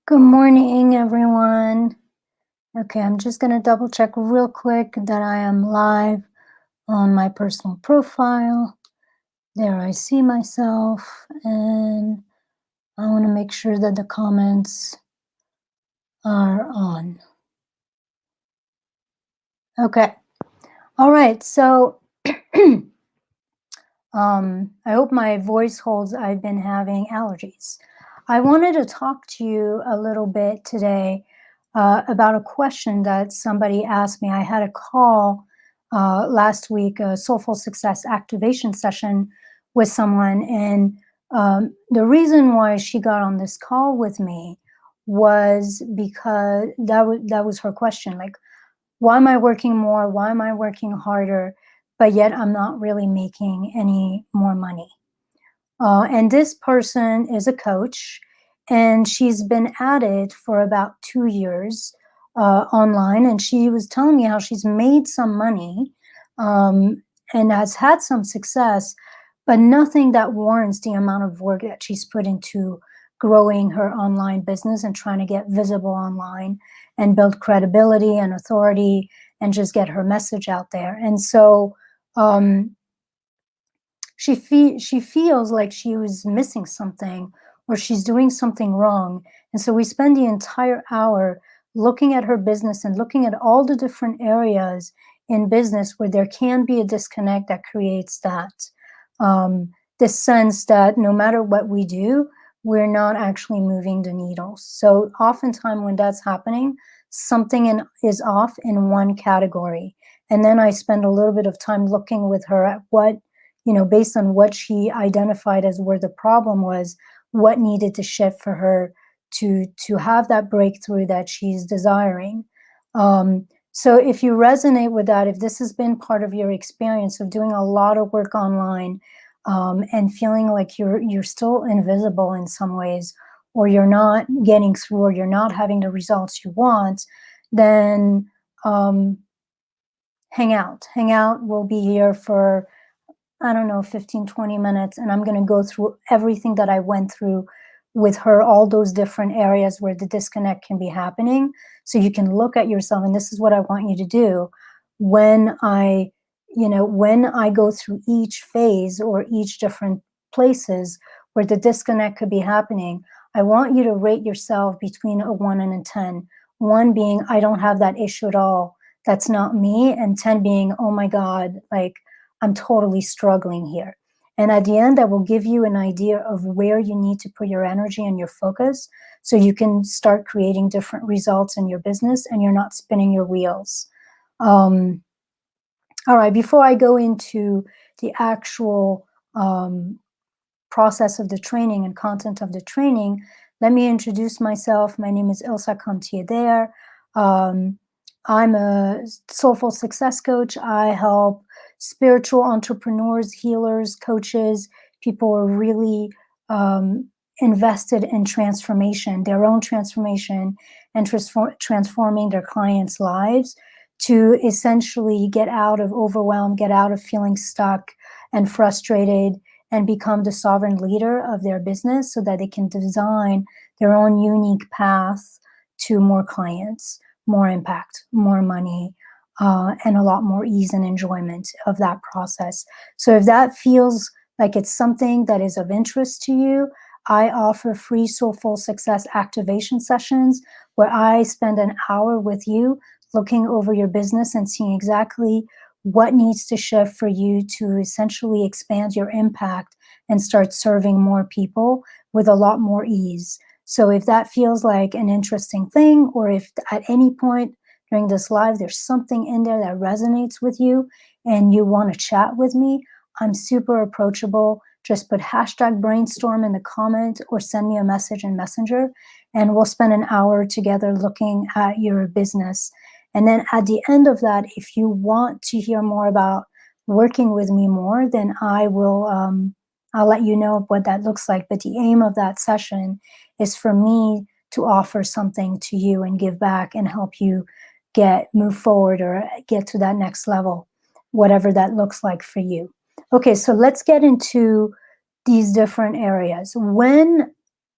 Good morning, everyone. Okay, I'm just going to double check real quick that I am live on my personal profile. There I see myself, and I want to make sure that the comments are on. Okay. All right. So, I hope my voice holds. I've been having allergies. I wanted to talk to you a little bit today about a question that somebody asked me. I had a call last week, a Soulful Success activation session with someone, and the reason why she got on this call with me was because that was her question. Like, why am I working more? Why am I working harder? But yet I'm not really making any more money. And this person is a coach, and she's been at it for about 2 years online. And she was telling me how she's made some money um, and has had some success, but nothing that warrants the amount of work that she's put into growing her online business and trying to get visible online and build credibility and authority and just get her message out there. And so, um, she feels like she was missing something or she's doing something wrong. And so we spend the entire hour looking at her business and looking at all the different areas in business where there can be a disconnect that creates that this sense that no matter what we do, we're not actually moving the needle. So oftentimes when that's happening, is off in one category. And then I spend a little bit of time looking with her at what, based on what she identified as where the problem was, what needed to shift for her to have that breakthrough that she's desiring. So if you resonate with that, if this has been part of your experience of doing a lot of work online and feeling like you're still invisible in some ways, or you're not getting through, or you're not having the results you want, then um, hang out. Hang out. We'll be here for, I don't know, 15, 20 minutes. And I'm going to go through everything that I went through with her, all those different areas where the disconnect can be happening. So you can look at yourself. And this is what I want you to do when I go through each phase or each different places where the disconnect could be happening. I want you to rate yourself between a 1 and a 10. 1 being, I don't have that issue at all. That's not me. And 10 being, oh my God, like, I'm totally struggling here. And at the end, that will give you an idea of where you need to put your energy and your focus so you can start creating different results in your business and you're not spinning your wheels. All right, before I go into the actual process of the training and content of the training, let me introduce myself. My name is Ilsa Contier. I'm a soulful success coach. I help spiritual entrepreneurs, healers, coaches, people who are really invested in transformation, their own transformation, and transforming their clients' lives to essentially get out of overwhelm, get out of feeling stuck and frustrated, and become the sovereign leader of their business so that they can design their own unique path to more clients, more impact, more money, and a lot more ease and enjoyment of that process. So if that feels like it's something that is of interest to you, I offer free Soulful Success activation sessions where I spend an hour with you looking over your business and seeing exactly what needs to shift for you to essentially expand your impact and start serving more people with a lot more ease. So if that feels like an interesting thing, or if at any point during this live there's something in there that resonates with you and you want to chat with me, I'm super approachable. Just put #brainstorm in the comment or send me a message in Messenger, and we'll spend an hour together looking at your business. And then at the end of that, if you want to hear more about working with me more, then I'll let you know what that looks like. But the aim of that session is for me to offer something to you and give back and help you move forward or get to that next level, whatever that looks like for you. Okay, so let's get into these different areas. When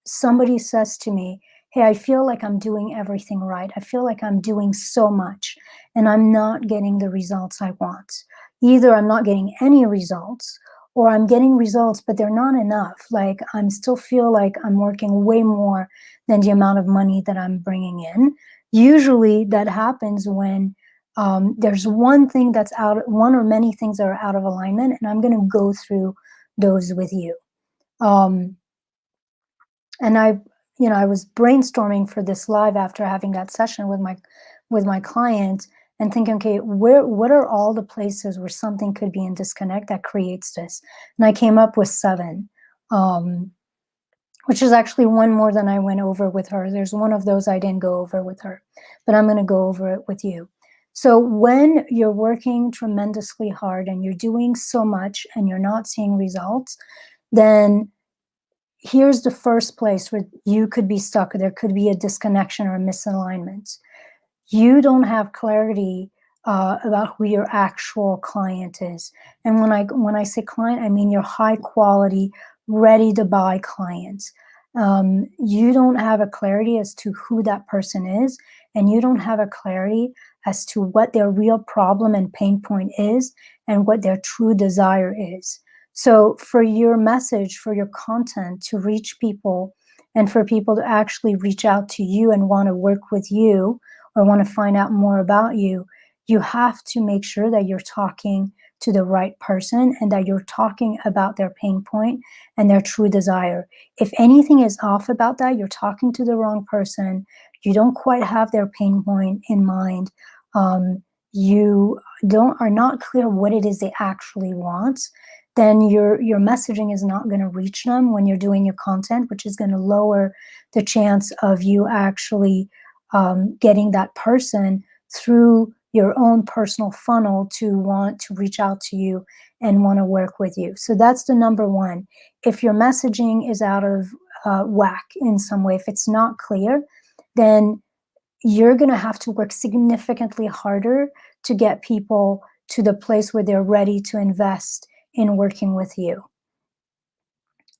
somebody says to me, hey, I feel like I'm doing everything right. I feel like I'm doing so much and I'm not getting the results I want. Either I'm not getting any results or I'm getting results, but they're not enough. Like I'm still feel like I'm working way more than the amount of money that I'm bringing in. Usually that happens when there's one thing that's one or many things that are out of alignment, and I'm going to go through those with you. Um, and I was brainstorming for this live after having that session with my client and thinking, okay, what are all the places where something could be in disconnect that creates this? And I came up with 7. Um, which is actually one more than I went over with her. There's one of those I didn't go over with her, but I'm going to go over it with you. So when you're working tremendously hard and you're doing so much and you're not seeing results, then here's the first place where you could be stuck. There could be a disconnection or a misalignment. You don't have clarity about who your actual client is. And when I say client, I mean your high quality, ready to buy clients. You don't have a clarity as to who that person is, and you don't have a clarity as to what their real problem and pain point is and what their true desire is. So for your message, for your content to reach people and for people to actually reach out to you and want to work with you or want to find out more about you, you have to make sure that you're talking to the right person and that you're talking about their pain point and their true desire. If anything is off about that, you're talking to the wrong person. You don't quite have their pain point in mind. You are not clear what it is they actually want. Then your messaging is not going to reach them when you're doing your content, which is going to lower the chance of you actually getting that person through your own personal funnel to want to reach out to you and want to work with you. So that's the number one. If your messaging is out of whack in some way, if it's not clear, then you're going to have to work significantly harder to get people to the place where they're ready to invest in working with you.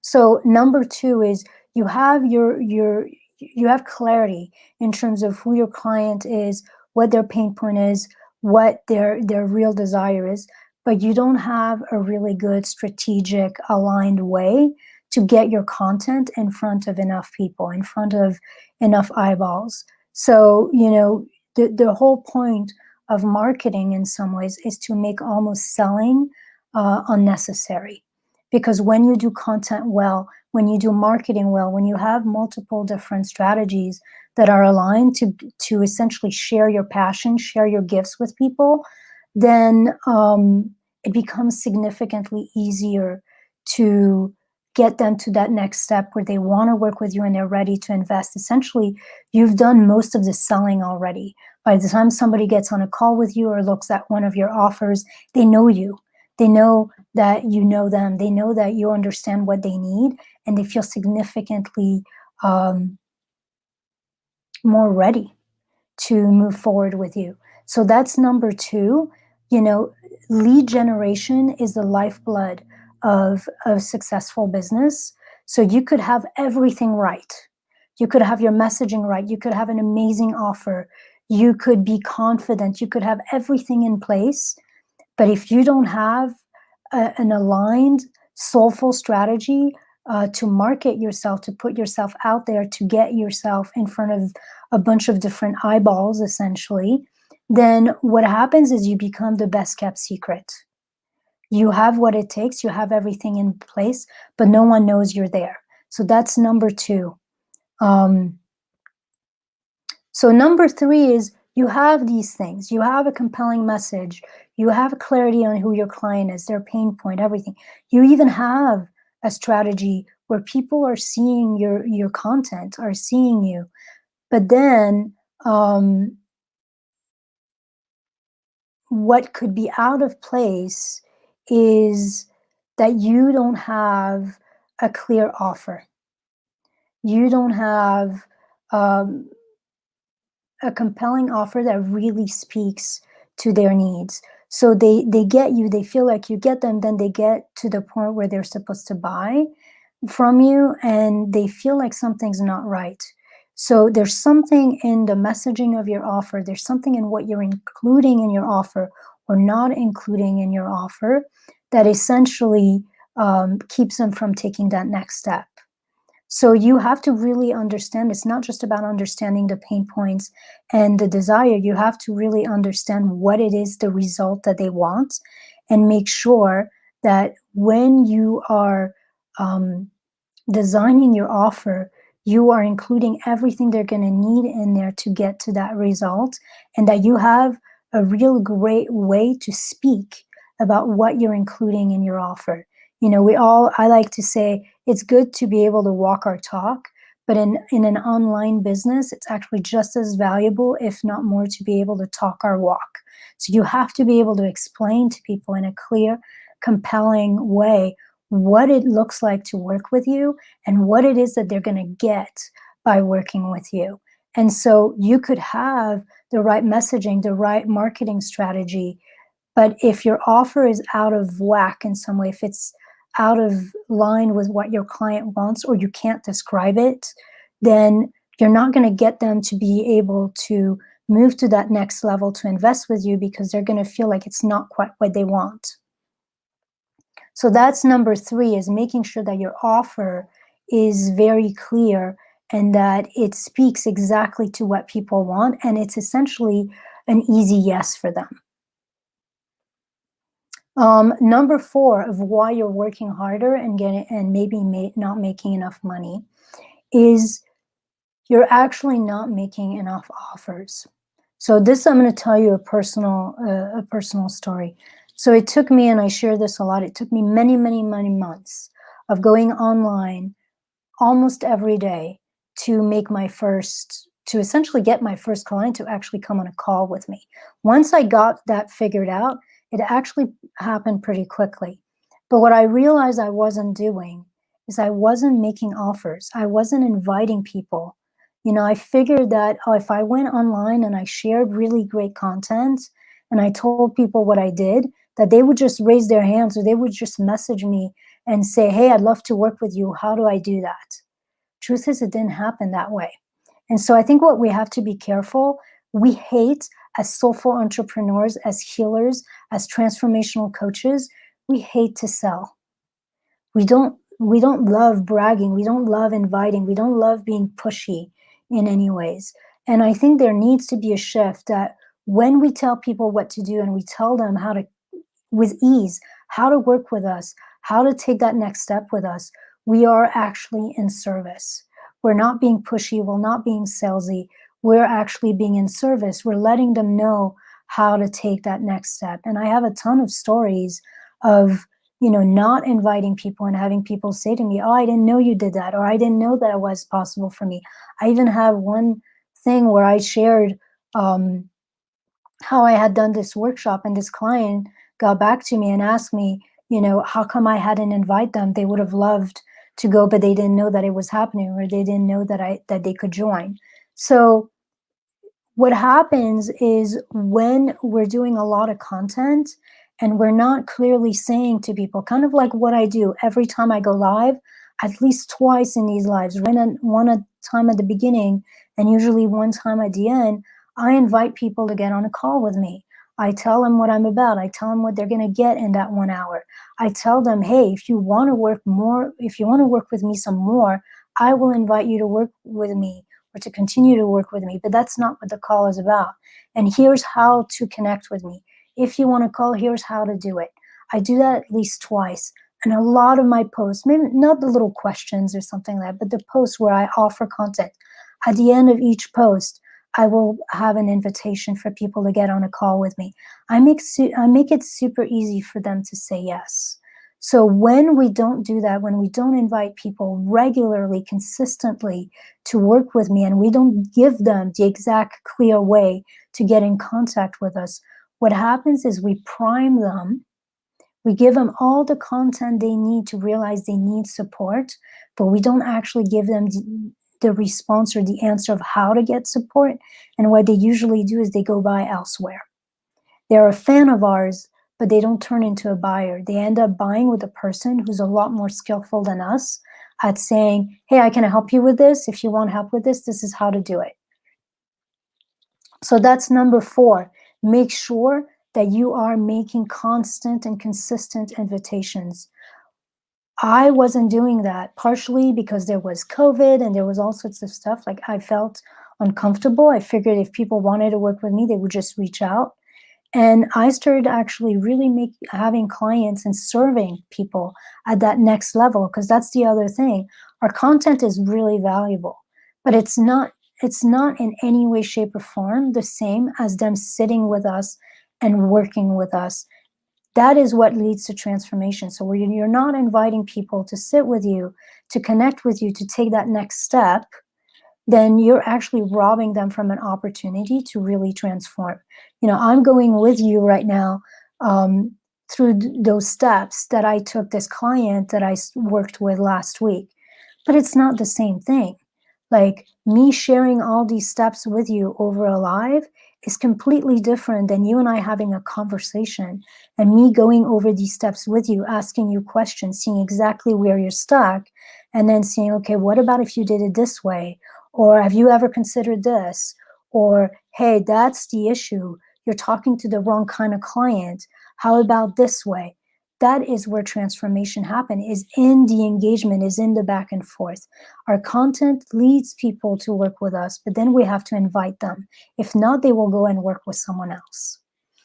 So number 2 is you have you have clarity in terms of who your client is, what their pain point is, what their real desire is, but you don't have a really good strategic aligned way to get your content in front of enough people, in front of enough eyeballs. So, the whole point of marketing in some ways is to make almost selling unnecessary. Because when you do content well, when you do marketing well, when you have multiple different strategies that are aligned to essentially share your passion, share your gifts with people, then it becomes significantly easier to get them to that next step where they want to work with you and they're ready to invest. Essentially, you've done most of the selling already. By the time somebody gets on a call with you or looks at one of your offers, they know you. They know that you know them. They know that you understand what they need, and they feel significantly more ready to move forward with you. So that's number 2. Lead generation is the lifeblood of successful business. So you could have everything right. You could have your messaging right. You could have an amazing offer. You could be confident. You could have everything in place. But if you don't have an aligned, soulful strategy to market yourself, to put yourself out there, to get yourself in front of a bunch of different eyeballs, essentially, then what happens is you become the best kept secret. You have what it takes, you have everything in place, but no one knows you're there. So that's number 2. So number 3 is you have these things. You have a compelling message. You have clarity on who your client is, their pain point, everything. You even have a strategy where people are seeing your content, are seeing you. But then what could be out of place is that you don't have a clear offer. You don't have a compelling offer that really speaks to their needs. So they get you, they feel like you get them, then they get to the point where they're supposed to buy from you and they feel like something's not right. So there's something in the messaging of your offer, there's something in what you're including in your offer or not including in your offer that essentially keeps them from taking that next step. So you have to really understand, it's not just about understanding the pain points and the desire. You have to really understand what it is, the result that they want, and make sure that when you are um, designing your offer, you are including everything they're going to need in there to get to that result, and that you have a real great way to speak about what you're including in your offer. You know, I like to say it's good to be able to walk our talk, but in an online business, it's actually just as valuable, if not more, to be able to talk our walk. So you have to be able to explain to people in a clear, compelling way what it looks like to work with you and what it is that they're going to get by working with you. And so you could have the right messaging, the right marketing strategy, but if your offer is out of whack in some way, if it's out of line with what your client wants, or you can't describe it, then you're not going to get them to be able to move to that next level to invest with you, because they're going to feel like it's not quite what they want. So that's number 3, is making sure that your offer is very clear and that it speaks exactly to what people want, and it's essentially an easy yes for them. Number 4 of why you're working harder and maybe not making enough money is you're actually not making enough offers. So this, I'm going to tell you a personal story. So it took me, and I share this a lot, it took me many, many, many months of going online almost every day to essentially get my first client to actually come on a call with me. Once I got that figured out, it actually happened pretty quickly. But what I realized I wasn't doing is I wasn't making offers. I wasn't inviting people. You know, I figured that, oh, if I went online and I shared really great content and I told people what I did, that they would just raise their hands, or they would just message me and say, hey, I'd love to work with you. How do I do that? Truth is, it didn't happen that way. And so I think what we have to be careful, we hate, as soulful entrepreneurs, as healers, as transformational coaches, we hate to sell. We don't love bragging. We don't love inviting. We don't love being pushy in any ways. And I think there needs to be a shift that when we tell people what to do and we tell them how to, with ease, how to work with us, how to take that next step with us, we are actually in service. We're not being pushy. We're not being salesy. We're actually being in service. We're letting them know how to take that next step. And I have a ton of stories of, not inviting people and having people say to me, oh, I didn't know you did that, or I didn't know that it was possible for me. I even have one thing where I shared how I had done this workshop, and this client got back to me and asked me, how come I hadn't invited them? They would have loved to go, but they didn't know that it was happening, or they didn't know that they could join. So what happens is, when we're doing a lot of content and we're not clearly saying to people, kind of like what I do every time I go live, at least twice in these lives, one time at the beginning and usually one time at the end, I invite people to get on a call with me. I tell them what I'm about. I tell them what they're going to get in that 1 hour. I tell them, hey, if you want to work with me some more, I will invite you to work with me, or to continue to work with me, but that's not what the call is about. And here's how to connect with me. If you want to call, here's how to do it. I do that at least twice. And a lot of my posts, maybe not the little questions or something like that, but the posts where I offer content, at the end of each post, I will have an invitation for people to get on a call with me. I make it super easy for them to say yes. So when we don't do that, when we don't invite people regularly, consistently to work with me, and we don't give them the exact clear way to get in contact with us, what happens is we prime them. We give them all the content they need to realize they need support, but we don't actually give them the response or the answer of how to get support. And what they usually do is they go buy elsewhere. They're a fan of ours, but they don't turn into a buyer. They end up buying with a person who's a lot more skillful than us at saying, hey, I can help you with this. If you want help with this is how to do it. So that's number 4. Make sure that you are making constant and consistent invitations. I wasn't doing that, partially because there was COVID and there was all sorts of stuff. Like, I felt uncomfortable. I figured if people wanted to work with me, they would just reach out. And I started actually really having clients and serving people at that next level, because that's the other thing. Our content is really valuable, but it's not in any way, shape, or form the same as them sitting with us and working with us. That is what leads to transformation. So where you're not inviting people to sit with you, to connect with you, to take that next step, then you're actually robbing them from an opportunity to really transform. I'm going with you right now through those steps that I took this client that I worked with last week. But it's not the same thing. Like, me sharing all these steps with you over a live is completely different than you and I having a conversation and me going over these steps with you, asking you questions, seeing exactly where you're stuck, and then saying, okay, what about if you did it this way? Or have you ever considered this? Or, hey, that's the issue. You're talking to the wrong kind of client. How about this way? That is where transformation happens, is in the engagement, is in the back and forth. Our content leads people to work with us, but then we have to invite them. If not, they will go and work with someone else.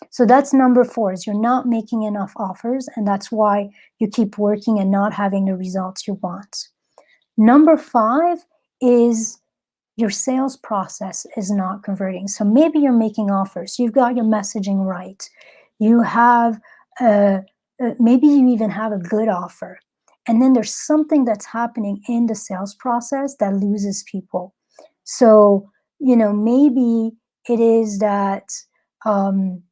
So that's number 4, is you're not making enough offers, and that's why you keep working and not having the results you want. Number 5 is your sales process is not converting. So maybe you're making offers, you've got your messaging right, you have maybe you even have a good offer, and then there's something that's happening in the sales process that loses people. So maybe it is that um,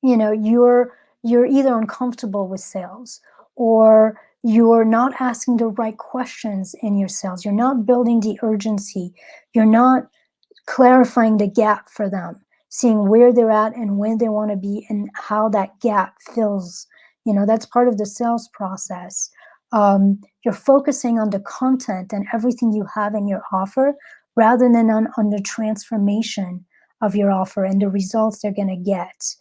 you're either uncomfortable with sales, or you're not asking the right questions in your sales, you're not building the urgency, you're not clarifying the gap for them, seeing where they're at and when they want to be and how that gap fills. That's part of the sales process. You're focusing on the content and everything you have in your offer, rather than on the transformation of your offer and the results they're going to get.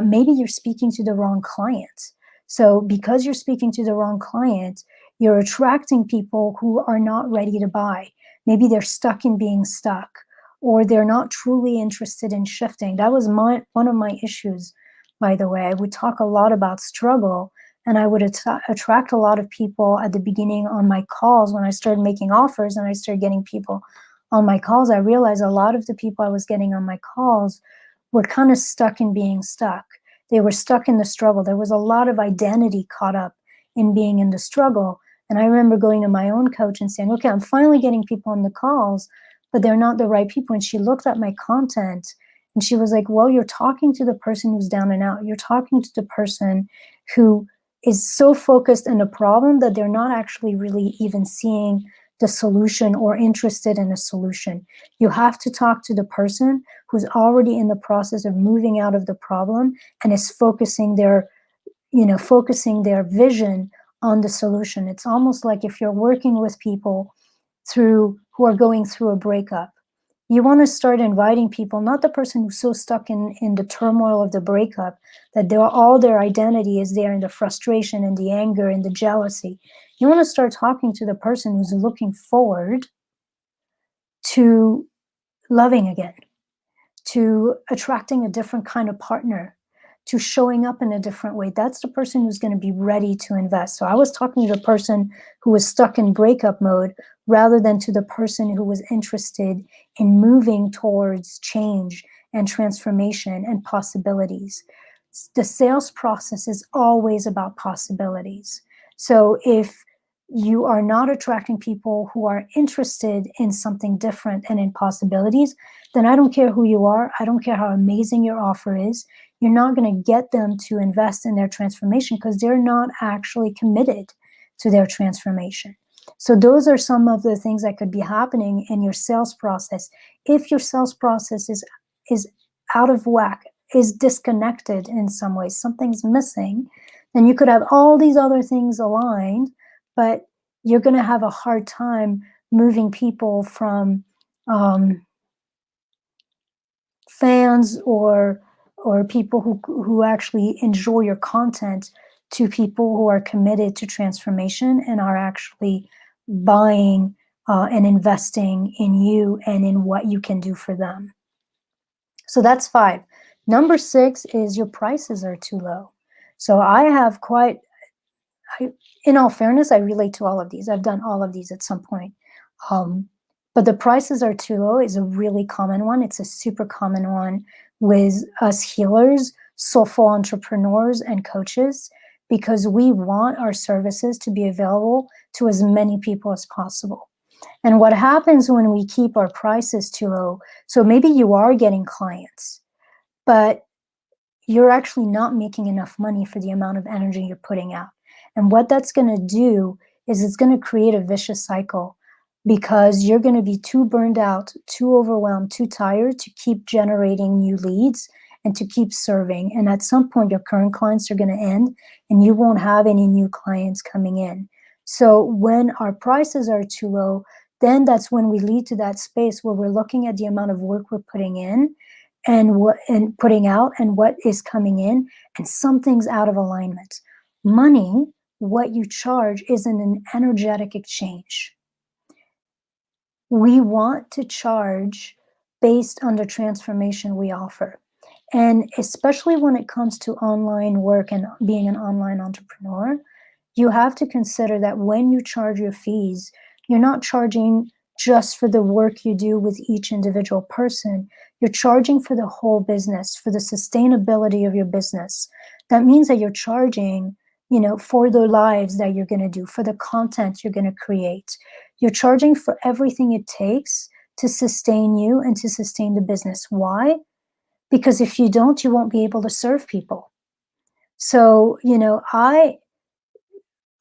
Maybe you're speaking to the wrong client. So because you're speaking to the wrong client, you're attracting people who are not ready to buy. Maybe they're stuck in being stuck, or they're not truly interested in shifting. That was one of my issues, by the way. I would talk a lot about struggle, and I would attract a lot of people at the beginning on my calls. When I started making offers and I started getting people on my calls, I realized a lot of the people I was getting on my calls were kind of stuck in being stuck. They were stuck in the struggle. There was a lot of identity caught up in being in the struggle. And I remember going to my own coach and saying, okay, I'm finally getting people on the calls, but they're not the right people. And she looked at my content and she was like, well, you're talking to the person who's down and out. You're talking to the person who is so focused on the problem that they're not actually really even seeing the solution or interested in a solution. You have to talk to the person who's already in the process of moving out of the problem and is focusing their vision on the solution. It's almost like if you're working with people who are going through a breakup, you want to start inviting people, not the person who's so stuck in the turmoil of the breakup that all their identity is there in the frustration and the anger and the jealousy. You want to start talking to the person who's looking forward to loving again, to attracting a different kind of partner, to showing up in a different way. That's the person who's going to be ready to invest. So I was talking to the person who was stuck in breakup mode, rather than to the person who was interested in moving towards change and transformation and possibilities. The sales process is always about possibilities. So if you are not attracting people who are interested in something different and in possibilities, then I don't care who you are. I don't care how amazing your offer is. You're not going to get them to invest in their transformation because they're not actually committed to their transformation. So those are some of the things that could be happening in your sales process. If your sales process is out of whack, is disconnected in some way, something's missing, then you could have all these other things aligned, but you're going to have a hard time moving people from fans or people who actually enjoy your content to people who are committed to transformation and are actually buying and investing in you and in what you can do for them. So that's 5. Number 6 is your prices are too low. So I have quite, in all fairness, I relate to all of these. I've done all of these at some point. But the prices are too low is a really common one. It's a super common one with us healers, soulful entrepreneurs, and coaches, because we want our services to be available to as many people as possible. And what happens when we keep our prices too low, so maybe you are getting clients, but you're actually not making enough money for the amount of energy you're putting out. And what that's going to do is it's going to create a vicious cycle, because you're going to be too burned out, too overwhelmed, too tired to keep generating new leads and to keep serving. And at some point, your current clients are going to end and you won't have any new clients coming in. So when our prices are too low, then that's when we lead to that space where we're looking at the amount of work we're putting in and putting out and what is coming in, and something's out of alignment. Money, what you charge, isn't an energetic exchange. We want to charge based on the transformation we offer. And especially when it comes to online work and being an online entrepreneur, you have to consider that when you charge your fees, you're not charging just for the work you do with each individual person. You're charging for the whole business, for the sustainability of your business. That means that you're charging, for the lives that you're going to do, for the content you're going to create. You're charging for everything it takes to sustain you and to sustain the business. Why? Because if you don't, you won't be able to serve people. So,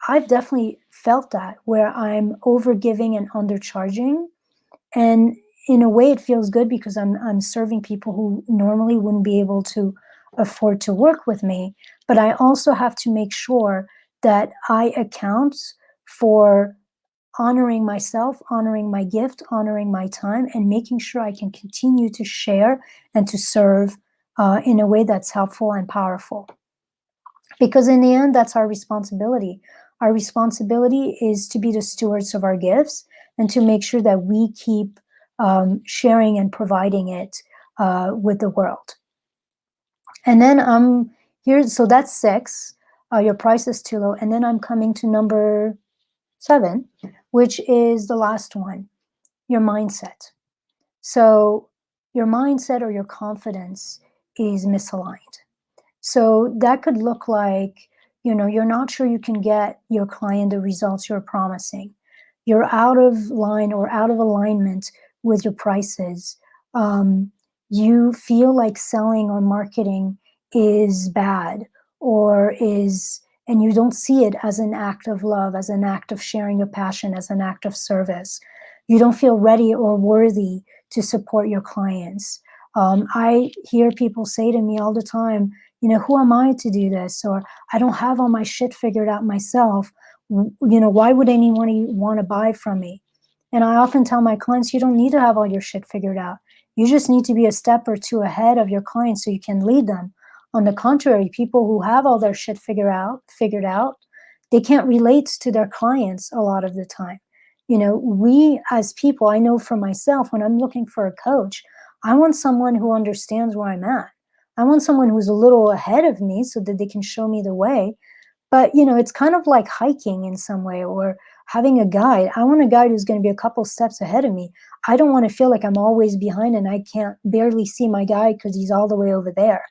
I've definitely felt that, where I'm overgiving and undercharging. And in a way, it feels good because I'm serving people who normally wouldn't be able to afford to work with me. But I also have to make sure that I account for honoring myself, honoring my gift, honoring my time, and making sure I can continue to share and to serve in a way that's helpful and powerful. Because in the end, that's our responsibility. Our responsibility is to be the stewards of our gifts and to make sure that we keep sharing and providing it with the world. And then here, so that's 6. Your price is too low. And then I'm coming to number 7, which is the last one, your mindset. So your mindset or your confidence is misaligned. So that could look like, you're not sure you can get your client the results you're promising. You're out of line or out of alignment with your prices. You feel like selling or marketing is bad and you don't see it as an act of love, as an act of sharing your passion, as an act of service. You don't feel ready or worthy to support your clients. I hear people say to me all the time, who am I to do this? Or I don't have all my shit figured out myself. Why would anyone want to buy from me? And I often tell my clients, you don't need to have all your shit figured out. You just need to be a step or two ahead of your clients so you can lead them. On the contrary, people who have all their shit figured out, they can't relate to their clients a lot of the time. We as people, I know for myself, when I'm looking for a coach, I want someone who understands where I'm at. I want someone who's a little ahead of me so that they can show me the way. But, it's kind of like hiking in some way, or having a guide. I want a guide who's going to be a couple steps ahead of me. I don't want to feel like I'm always behind and I can't barely see my guide because he's all the way over there.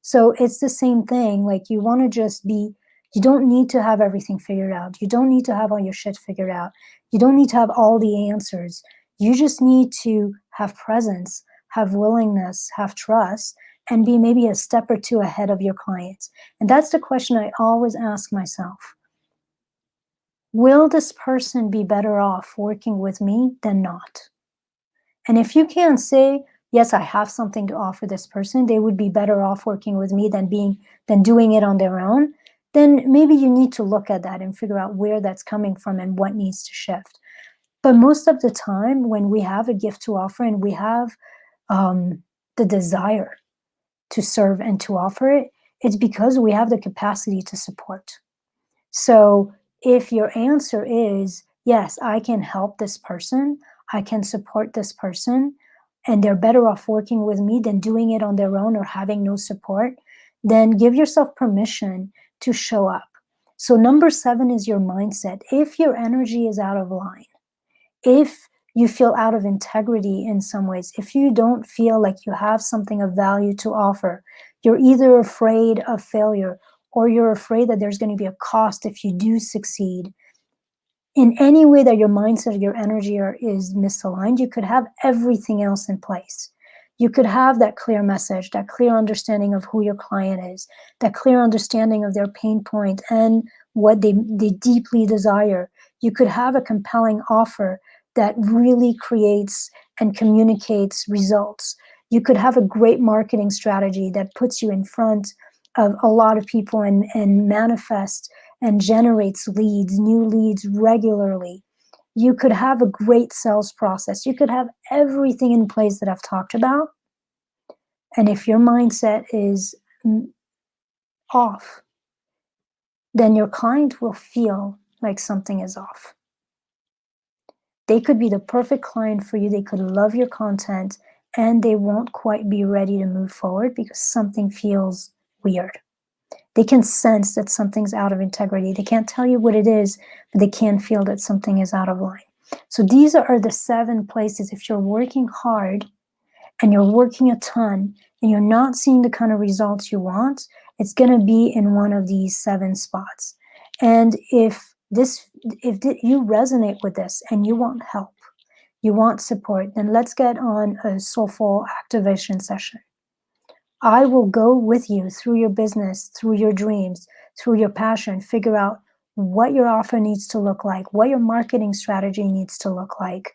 So it's the same thing. Like, you want to just be, you don't need to have everything figured out. You don't need to have all your shit figured out. You don't need to have all the answers. You just need to have presence, have willingness, have trust, and be maybe a step or two ahead of your clients. And that's the question I always ask myself. Will this person be better off working with me than not? And if you can't say, yes, I have something to offer this person, they would be better off working with me than doing it on their own, then maybe you need to look at that and figure out where that's coming from and what needs to shift. But most of the time, when we have a gift to offer and we have the desire to serve and to offer it, it's because we have the capacity to support. So if your answer is, yes, I can help this person, I can support this person, and they're better off working with me than doing it on their own or having no support, then give yourself permission to show up. So number 7 is your mindset. If your energy is out of line, if you feel out of integrity in some ways, if you don't feel like you have something of value to offer, you're either afraid of failure or you're afraid that there's going to be a cost if you do succeed. In any way that your mindset, your energy is misaligned, you could have everything else in place. You could have that clear message, that clear understanding of who your client is, that clear understanding of their pain point and what they deeply desire. You could have a compelling offer that really creates and communicates results. You could have a great marketing strategy that puts you in front of a lot of people and manifests and generates leads, new leads regularly. You could have a great sales process. You could have everything in place that I've talked about. And if your mindset is off, then your client will feel like something is off. They could be the perfect client for you. They could love your content and they won't quite be ready to move forward because something feels weird. They can sense that something's out of integrity. They can't tell you what it is, but they can feel that something is out of line. So these are the 7 places. If you're working hard and you're working a ton and you're not seeing the kind of results you want, it's going to be in one of these 7 spots. And if you resonate with this and you want help, you want support, then let's get on a soulful activation session. I will go with you through your business, through your dreams, through your passion, figure out what your offer needs to look like, what your marketing strategy needs to look like,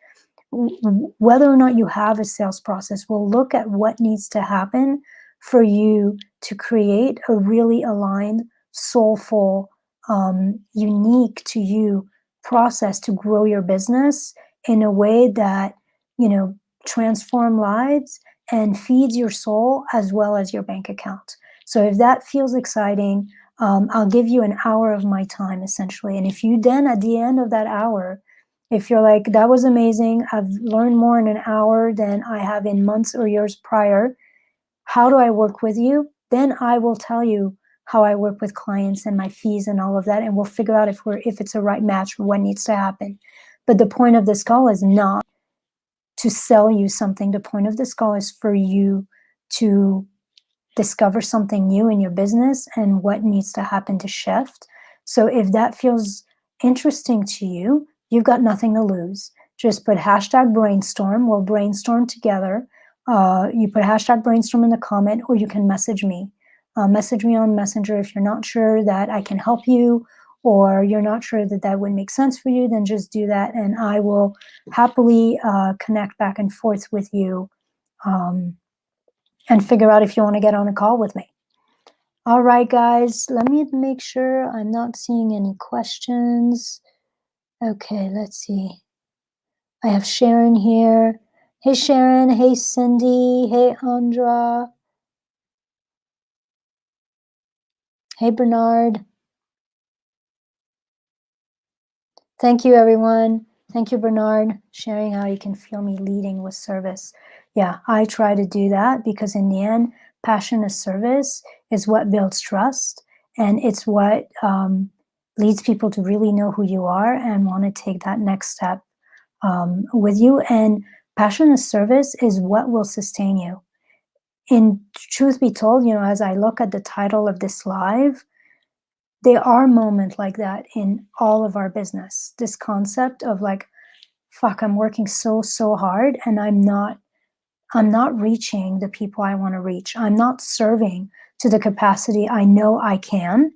whether or not you have a sales process. We'll look at what needs to happen for you to create a really aligned, soulful, unique to you process to grow your business in a way that, transform lives and feeds your soul as well as your bank account. So if that feels exciting, I'll give you an hour of my time essentially. And if you then at the end of that hour, if you're like, that was amazing, I've learned more in an hour than I have in months or years prior, how do I work with you? Then I will tell you how I work with clients and my fees and all of that. And we'll figure out if it's a right match for what needs to happen. But the point of this call is not to sell you something. The point of this call is for you to discover something new in your business and what needs to happen to shift. So if that feels interesting to you, you've got nothing to lose. Just put #brainstorm. We'll brainstorm together. You put #brainstorm in the comment, or you can message me. Message me on Messenger if you're not sure that I can help you, or you're not sure that that would make sense for you, then just do that. And I will happily connect back and forth with you and figure out if you want to get on a call with me. All right, guys, let me make sure I'm not seeing any questions. Okay, let's see. I have Sharon here. Hey, Sharon. Hey, Cindy. Hey, Andra. Hey, Bernard. Thank you, everyone. Thank you, Bernard, sharing how you can feel me leading with service. Yeah, I try to do that because in the end, passion as service is what builds trust, and it's what leads people to really know who you are and want to take that next step with you. And passion as service is what will sustain you. In truth be told, as I look at the title of this live, there are moments like that in all of our business. This concept of like, fuck, I'm working so hard and I'm not reaching the people I want to reach. I'm not serving to the capacity I know I can.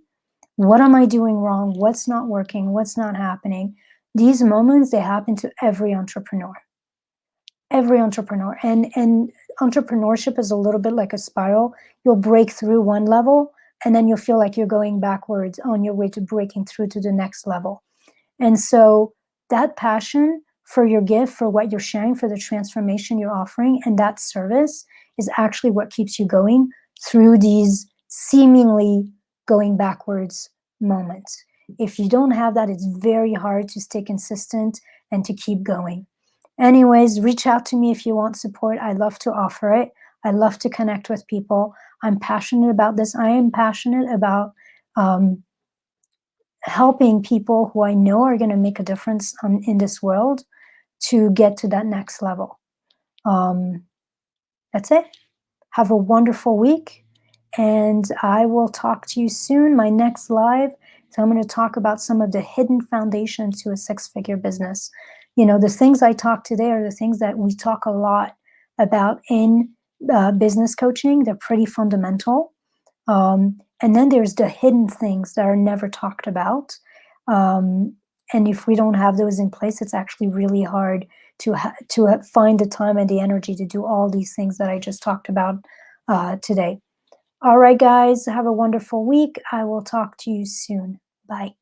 What am I doing wrong? What's not working? What's not happening? These moments, they happen to every entrepreneur. Every entrepreneur. And entrepreneurship is a little bit like a spiral. You'll break through one level, and then you'll feel like you're going backwards on your way to breaking through to the next level. And so that passion for your gift, for what you're sharing, for the transformation you're offering, and that service is actually what keeps you going through these seemingly going backwards moments. If you don't have that, it's very hard to stay consistent and to keep going. Anyways, reach out to me if you want support. I love to offer it. I love to connect with people. I'm passionate about this. I am passionate about helping people who I know are going to make a difference in this world to get to that next level. That's it. Have a wonderful week, and I will talk to you soon. My next live, so I'm going to talk about some of the hidden foundations to a six-figure business. You know, the things I talk today are the things that we talk a lot about in business coaching. They're pretty fundamental. And then there's the hidden things that are never talked about. And if we don't have those in place, it's actually really hard to find the time and the energy to do all these things that I just talked about today. All right, guys, have a wonderful week. I will talk to you soon. Bye.